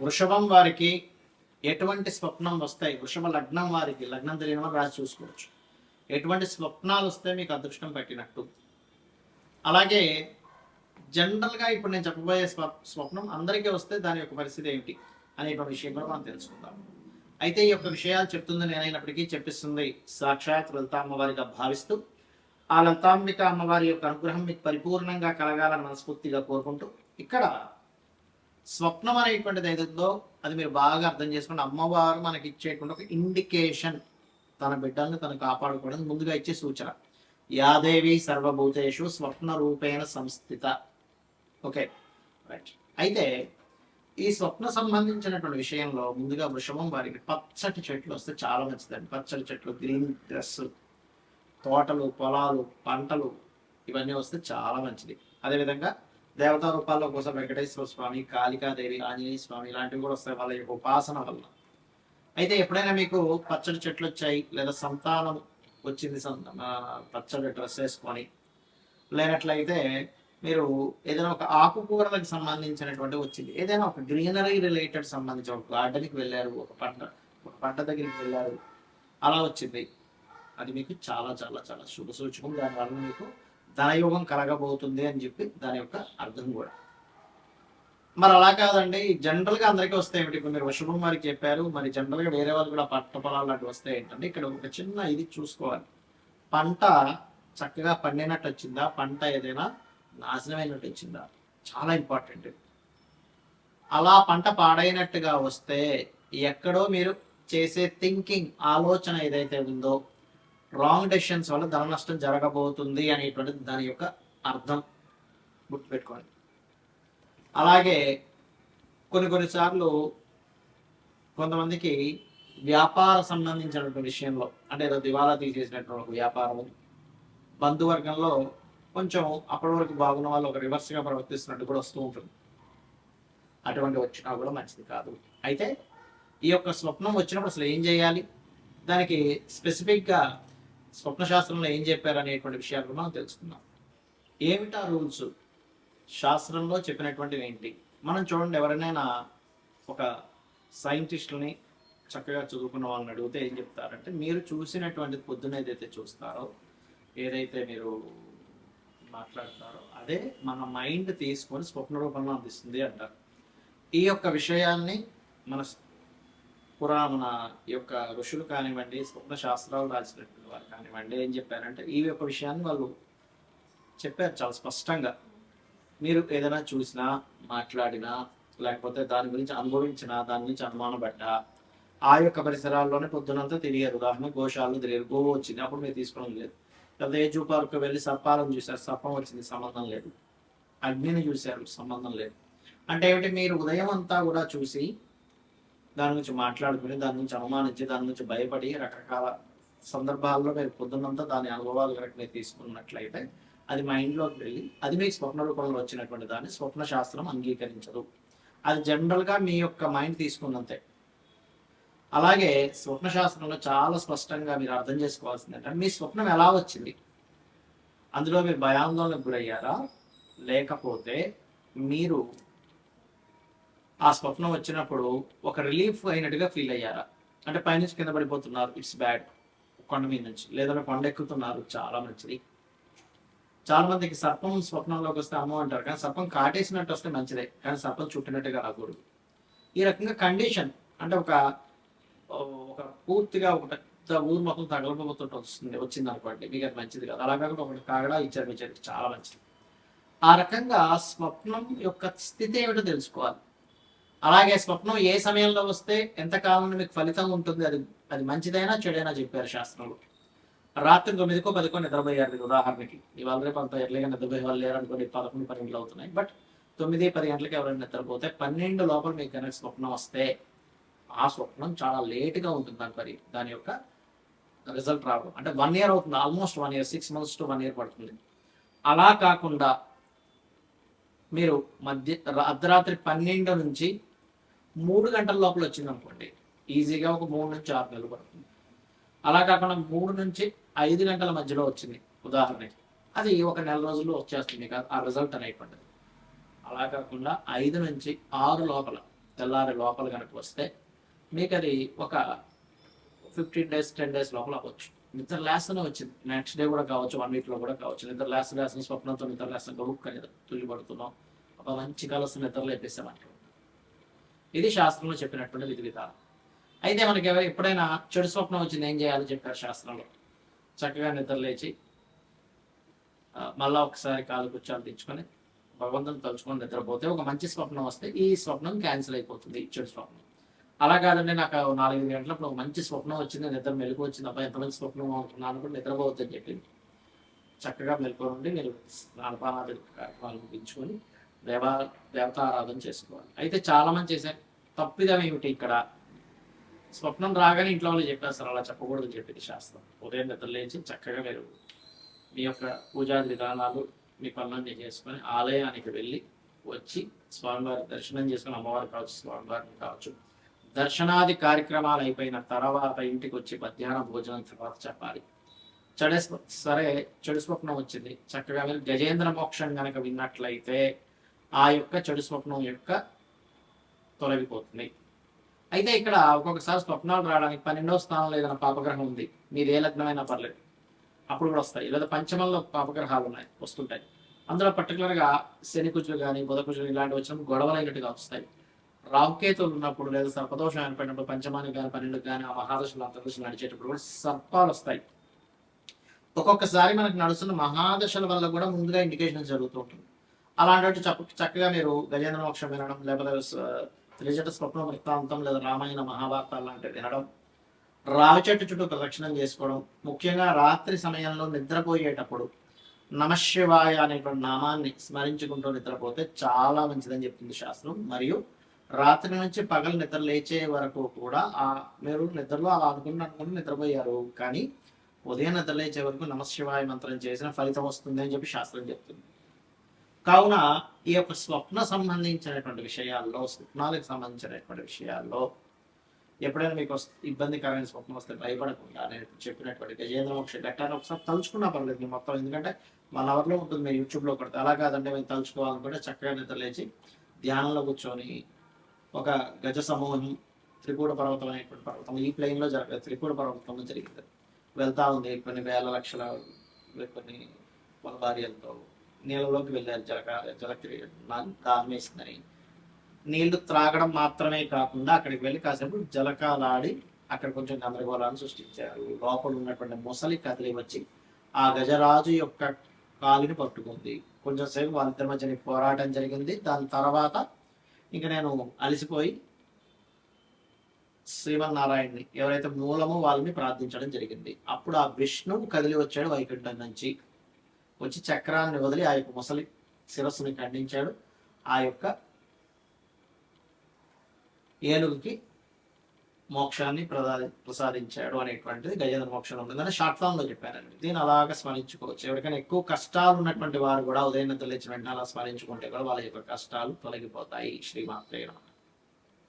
వృషభం వారికి ఎటువంటి స్వప్నం వస్తాయి, వృషభ లగ్నం వారికి, లగ్నం తెలియని వారు రాసి చూసుకోవచ్చు, ఎటువంటి స్వప్నాలు వస్తే మీకు అదృష్టం పట్టినట్టు. అలాగే జనరల్గా ఇప్పుడు నేను చెప్పబోయే స్వప్నం అందరికీ వస్తే దాని యొక్క పరిస్థితి ఏమిటి అనేటువంటి విషయం కూడా మనం తెలుసుకుందాం. అయితే ఈ యొక్క విషయాలు చెప్తుంది నేనైనప్పటికీ చెప్పిస్తుంది సాక్షాత్ లలిత అమ్మవారిగా భావిస్తూ, ఆ లలితాంబిక అమ్మవారి యొక్క అనుగ్రహం మీకు పరిపూర్ణంగా కలగాలని మనస్ఫూర్తిగా కోరుకుంటూ, ఇక్కడ స్వప్నం అనేటువంటిది ఏదో అది మీరు బాగా అర్థం చేసుకుని, అమ్మవారు మనకి ఇచ్చేటువంటి ఒక ఇండికేషన్, తన బిడ్డల్ని తను కాపాడుకోవడం ముందుగా ఇచ్చే సూచన. యాదేవి సర్వభూతేషు స్వప్న రూపేణ సంస్థిత. Okay, right. అయితే ఈ స్వప్న సంబంధించినటువంటి విషయంలో ముందుగా వృషభం వారికి పచ్చటి చెట్లు వస్తే చాలా మంచిదండి. పచ్చటి చెట్లు, గ్రీన్ డ్రెస్, తోటలు, పొలాలు, పంటలు ఇవన్నీ వస్తే చాలా మంచిది. అదేవిధంగా దేవతా రూపాల్లో కోసం వెంకటేశ్వర స్వామి, కాళికాదేవి, ఆంజనేయ స్వామి ఇలాంటివి కూడా వస్తాయి వాళ్ళ యొక్క ఉపాసన వల్ల. అయితే ఎప్పుడైనా మీకు పచ్చడి చెట్లు వచ్చాయి, లేదా సంతానం వచ్చింది, పచ్చడి డ్రెస్ వేసుకొని, లేనట్లయితే మీరు ఏదైనా ఒక ఆకుకూరలకు సంబంధించినటువంటి వచ్చింది, ఏదైనా ఒక గ్రీనరీ రిలేటెడ్ సంబంధించి ఒక గార్డెన్కి వెళ్ళారు, ఒక పంట దగ్గరికి వెళ్ళారు, అలా వచ్చింది, అది మీకు చాలా చాలా చాలా శుభ సూచకం. దానివల్ల మీకు ధనయోగం కలగబోతుంది అని చెప్పి దాని యొక్క అర్థం కూడా. మరి అలా కాదండి, జనరల్గా అందరికీ వస్తాయి ఏమిటి, ఇప్పుడు మీరు వృషభం వారికి చెప్పారు, మరి జనరల్గా వేరే వాళ్ళు కూడా పట్ట పొలాలు లాంటివి వస్తాయి ఏంటంటే, ఇక్కడ ఒక చిన్న ఇది చూసుకోవాలి. పంట చక్కగా పండినట్టు వచ్చిందా, పంట ఏదైనా నాశనమైనట్టు వచ్చిందా, చాలా ఇంపార్టెంట్. అలా పంట పాడైనట్టుగా వస్తే ఎక్కడో మీరు చేసే థింకింగ్, ఆలోచన ఏదైతే ఉందో, రాంగ్ డెసిషన్స్ వల్ల ధన నష్టం జరగబోతుంది అనేటువంటిది దాని యొక్క అర్థం, గుర్తుపెట్టుకోండి. అలాగే కొన్నిసార్లు కొంతమందికి వ్యాపార సంబంధించినటువంటి విషయంలో, అంటే ఏదో దివాలా తీసేసినటువంటి ఒక వ్యాపారం, బంధువర్గంలో కొంచెం అప్పటి వరకు బాగున్న వాళ్ళు ఒక రివర్స్గా ప్రవర్తిస్తున్నట్టు కూడా వస్తూ ఉంటుంది. అటువంటి వచ్చినా కూడా మంచిది కాదు. అయితే ఈ యొక్క స్వప్నం వచ్చినప్పుడు అసలు ఏం చేయాలి, దానికి స్పెసిఫిక్గా స్వప్న శాస్త్రంలో ఏం చెప్పారు అనేటువంటి విషయాలు మనం తెలుసుకుందాం. ఏమిటా రూల్స్, శాస్త్రంలో చెప్పినటువంటివి ఏంటి. మనం చూడండి, ఎవరైనా ఒక సైంటిస్టులని చక్కగా చదువుకున్న వాళ్ళని అడిగితే ఏం చెప్తారంటే, మీరు చూసినటువంటి పొద్దున ఏదైతే చూస్తారో, ఏదైతే మీరు మాట్లాడతారో అదే మన మైండ్ తీసుకొని స్వప్న రూపంలో అందిస్తుంది అంటారు. ఈ యొక్క విషయాన్ని మన మన యొక్క ఋషులు కానివ్వండి, స్వప్న శాస్త్రాలు రాసినటువంటి వారు కానివ్వండి ఏం చెప్పారంటే, ఈ యొక్క విషయాన్ని వాళ్ళు చెప్పారు చాలా స్పష్టంగా. మీరు ఏదైనా చూసినా, మాట్లాడినా, లేకపోతే దాని గురించి అనుభవించినా, దాని గురించి అనుమానపడ్డా, ఆ యొక్క పరిసరాల్లోనే పొద్దునంతా తిరిగారు. ఉదాహరణ గోశాలను తిరిగారు, గోవు వచ్చింది, అప్పుడు మీరు తీసుకోవడం లేదు. లేకపోతే ఏ జూ పార్క్ వెళ్ళి సర్పాలను చూశారు, సర్పం వచ్చింది, సంబంధం లేదు. అగ్నిని చూశారు, సంబంధం లేదు. అంటే ఏమిటి, మీరు ఉదయం అంతా కూడా చూసి దాని గురించి మాట్లాడుకుని, దాని నుంచి అనుమానించి, దాని నుంచి భయపడి, రకరకాల సందర్భాల్లో మీరు పొద్దున్నంతా దాని అనుభవాలు కనుక మీరు తీసుకున్నట్లయితే అది మైండ్లోకి వెళ్ళి అది మీకు స్వప్న రూపంలో వచ్చినటువంటి దాన్ని స్వప్న శాస్త్రం అంగీకరించదు. అది జనరల్గా మీ యొక్క మైండ్ తీసుకున్నంతే. అలాగే స్వప్న శాస్త్రంలో చాలా స్పష్టంగా మీరు అర్థం చేసుకోవాల్సింది అంటే, మీ స్వప్నం ఎలా వచ్చింది, అందులో మీరు భయాందోళనకు గురయ్యారా, లేకపోతే మీరు ఆ స్వప్నం వచ్చినప్పుడు ఒక రిలీఫ్ అయినట్టుగా ఫీల్ అయ్యారా. అంటే పైనుంచి కింద పడిపోతున్నారు, ఇట్స్ బ్యాడ్, కొండ మీద నుంచి, లేదా కొండ ఎక్కుతున్నారు, చాలా మంచిది. చాలా మందికి సర్పం స్వప్నంలోకి వస్తే అమ్మో అంటారు, కానీ సర్పం కాటేసినట్టు వస్తే మంచిదే, కానీ సర్పం చుట్టినట్టుగా రాకూడదు. ఈ రకంగా కండిషన్ అంటే ఒక పూర్తిగా ఒక పెద్ద ఊరు మొత్తం తగలబోతుంటే వచ్చింది అనుకోండి, మీకు అది మంచిది కాదు. అలా కాకుండా ఒకటి కాగడా ఇచ్చారు, మీ చేతికి చాలా మంచిది. ఆ రకంగా స్వప్నం యొక్క స్థితి ఏమిటో తెలుసుకోవాలి. అలాగే స్వప్నం ఏ సమయంలో వస్తే ఎంతకాలంలో మీకు ఫలితం ఉంటుంది, అది మంచిదైనా చెడైనా చెప్పారు శాస్త్రంలో. రాత్రి 9కో 10కో నిద్రపోయారు మీరు ఉదాహరణకి, ఇవాళ రేపు అంత ఎర్లీగా నిద్రపోయే వాళ్ళు లేరు అనుకోండి, 11, 12 అవుతున్నాయి. బట్ 9, 10 గంటలకి ఎవరైనా నిద్రపోతే 12 లోపల మీకు కనుక స్వప్నం వస్తే ఆ స్వప్నం చాలా లేట్గా ఉంటుంది, దాని యొక్క రిజల్ట్ రావడం. అంటే 1 year అవుతుంది, almost 1 year, 6 months to 1 year పడుతుంది. అలా కాకుండా మీరు అర్ధరాత్రి 12 నుంచి 3 గంటల లోపల వచ్చింది అనుకోండి, ఈజీగా ఒక 3 నుంచి 6 నెలలు పడుతుంది. అలా కాకుండా 3 నుంచి 5 గంటల మధ్యలో వచ్చింది ఉదాహరణకి, అది 1 నెల రోజుల్లో వచ్చేస్తుంది ఆ రిజల్ట్ అనేటువంటిది. అలా కాకుండా 5 నుంచి 6 లోపల తెల్లారి లోపల కనుక వస్తే మీకు అది ఒక 15 days 10 days లోపల అవ్వచ్చు. నిద్ర లేస్తూనే వచ్చింది, నెక్స్ట్ డే కూడా కావచ్చు, 1 week లో కూడా కావచ్చు. నిద్ర లేస్తున్న స్వప్నంతో నిద్ర లేస్తాం, గబుక్ అనేది తుల్లి పడుతున్నాం, ఒక మంచి కలసు నిద్ర లేపేసామంటారు. ఇది శాస్త్రంలో చెప్పినటువంటి విధి విధానం. అయితే మనకి ఎప్పుడైనా చెడు స్వప్నం వచ్చింది ఏం చేయాలో చెప్పారు శాస్త్రంలో. చక్కగా నిద్ర లేచి మళ్ళా ఒకసారి కాలు కూర్చొని తెచ్చుకొని భగవంతుని తలుచుకొని నిద్రపోతే ఒక మంచి స్వప్నం వస్తే ఈ స్వప్నం క్యాన్సిల్ అయిపోతుంది, చెడు స్వప్నం. అలా కాదండి, నాకు 4-5 గంటలప్పుడు ఒక మంచి స్వప్నం వచ్చింది, నిద్ర మెలకు వచ్చింది, అబ్బాయి ఎంత మంచి స్వప్నం అనుకున్నాను కూడా నిద్రపోవద్దని చెప్పి చక్కగా మెలుకోనండి మీరు స్నానపానాది కార్యక్రమాలు ముగించుకొని దేవతారాధన చేసుకోవాలి. అయితే చాలా మంది చేసే తప్పిదం ఏమిటి ఇక్కడ, స్వప్నం రాగానే ఇంట్లో వాళ్ళు చెప్పేస్తారు, అలా చెప్పకూడదని చెప్పింది శాస్త్రం. ఉదయం నిద్ర లేచి చక్కగా మీరు మీ యొక్క పూజా విధానాలు మీ పనులన్నీ చేసుకొని ఆలయానికి వెళ్ళి వచ్చి స్వామివారి దర్శనం చేసుకుని, అమ్మవారు కావచ్చు స్వామివారిని కావచ్చు, దర్శనాది కార్యక్రమాలు అయిపోయిన తర్వాత ఇంటికి వచ్చి మధ్యాహ్నం భోజనం తర్వాత చెప్పాలి. చెడు స్వప్నం వచ్చింది, చక్కగా మీరు గజేంద్ర మోక్షం కనుక విన్నట్లయితే ఆ యొక్క చెడు స్వప్నం యొక్క తొలగిపోతుంది. అయితే ఇక్కడ ఒక్కొక్కసారి స్వప్నాలు రావడానికి 12వ స్థానంలో ఏదైనా పాపగ్రహం ఉంది, మీది ఏ లగ్నమైనా పర్లేదు, అప్పుడు కూడా వస్తాయి. లేదా పంచమంలో పాపగ్రహాలు ఉన్నాయి, వస్తుంటాయి. అందులో పర్టికులర్గా శని కుజులు కానీ బుధ కుజులు ఇలాంటివి వచ్చినప్పుడు గొడవలైనట్టుగా వస్తాయి. రాహుకేతులు ఉన్నప్పుడు లేదా సర్పదోషం ఏర్పడినప్పుడు పంచమానికి కానీ 12కి కానీ ఆ మహాదశలు అంతర్దశలు నడిచేటప్పుడు కూడా సర్పాలు వస్తాయి. ఒక్కొక్కసారి మనకు నడుస్తున్న మహాదశల వల్ల కూడా ముందుగా ఇండికేషన్ జరుగుతూ ఉంటుంది. అలాంటి చక్కగా మీరు గజేంద్ర మోక్షం వినడం, లేకపోతే త్రిజట స్వప్న వృత్తాంతం లేదా రామాయణ మహాభారతాలు లాంటివి వినడం, రావి చెట్టు చుట్టూ ప్రదక్షిణం చేసుకోవడం, ముఖ్యంగా రాత్రి సమయంలో నిద్రపోయేటప్పుడు నమశివాయ అనేటువంటి నామాన్ని స్మరించుకుంటూ నిద్రపోతే చాలా మంచిదని చెప్తుంది శాస్త్రం. మరియు రాత్రి నుంచి పగలు నిద్ర లేచే వరకు కూడా మీరు నిద్రలో అలా అనుకుని నిద్రపోయారు, కానీ ఉదయం నిద్ర లేచే వరకు నమశివాయ మంత్రం చేసిన ఫలితం వస్తుంది అని చెప్పి శాస్త్రం చెప్తుంది. కావున ఈ యొక్క స్వప్న సంబంధించినటువంటి విషయాల్లో, స్వప్నాలకు సంబంధించినటువంటి విషయాల్లో ఎప్పుడైనా మీకు ఇబ్బందికరమైన స్వప్నం వస్తే భయపడకుండా నేను చెప్పినటువంటి గజేంద్ర మోక్ష ఘట్టాన్ని ఒకసారి తలుచుకున్నా పర్లేదు మీ మొత్తం, ఎందుకంటే 1 hourలో ఉంటుంది, మీరు యూట్యూబ్లో కొడితే. అలా కాదంటే మేము తలుచుకోవాలనుకుంటే చక్కగా నిద్ర లేచి ధ్యానంలో కూర్చొని ఒక గజ సమూహం త్రికూట పర్వతం అనేటువంటి పర్వతం ఈ ప్లెయిన్లో త్రికూట పర్వతంలో జరిగింది, వెళ్తా ఉంది. కొన్ని వేల లక్షల కొన్ని భార్యలతో నీళ్ళలోకి వెళ్ళారు, జలక్రియ దాహం వేసిందని. నీళ్లు త్రాగడం మాత్రమే కాకుండా అక్కడికి వెళ్ళి కాసేపు జలకాలాడి అక్కడ కొంచెం గందరగోళాన్ని సృష్టించారు. లోపల ఉన్నటువంటి ముసలి కదిలి వచ్చి ఆ గజరాజు యొక్క కాలిని పట్టుకుంది. కొంచెం సేపు వాళ్ళిద్దరి మధ్య పోరాటం జరిగింది. దాని తర్వాత ఇంక నేను అలసిపోయి శ్రీమన్నారాయణని ఎవరైతే మూలమో వాళ్ళని ప్రార్థించడం జరిగింది. అప్పుడు ఆ విష్ణువు కదిలి వచ్చాడు వైకుంఠం నుంచి, వచ్చి చక్రాన్ని వదిలి ఆ యొక్క ముసలి శిరస్సుని ఖండించాడు. ఆ యొక్క ఏనుగుకి మోక్షాన్ని ప్రసాదించాడు అనేటువంటిది గజేంద్ర మోక్షంలో ఉంటుందని షార్ట్ ఫామ్ లో చెప్పానండి. దీన్ని అలాగా స్మరించుకోవచ్చు. ఎవరికైనా ఎక్కువ కష్టాలు ఉన్నటువంటి వారు కూడా ఉదయం నిద్ర లేచి వెంటనే అలా స్మరించుకుంటే కూడా వాళ్ళ యొక్క కష్టాలు తొలగిపోతాయి. శ్రీమాత్రే నమః.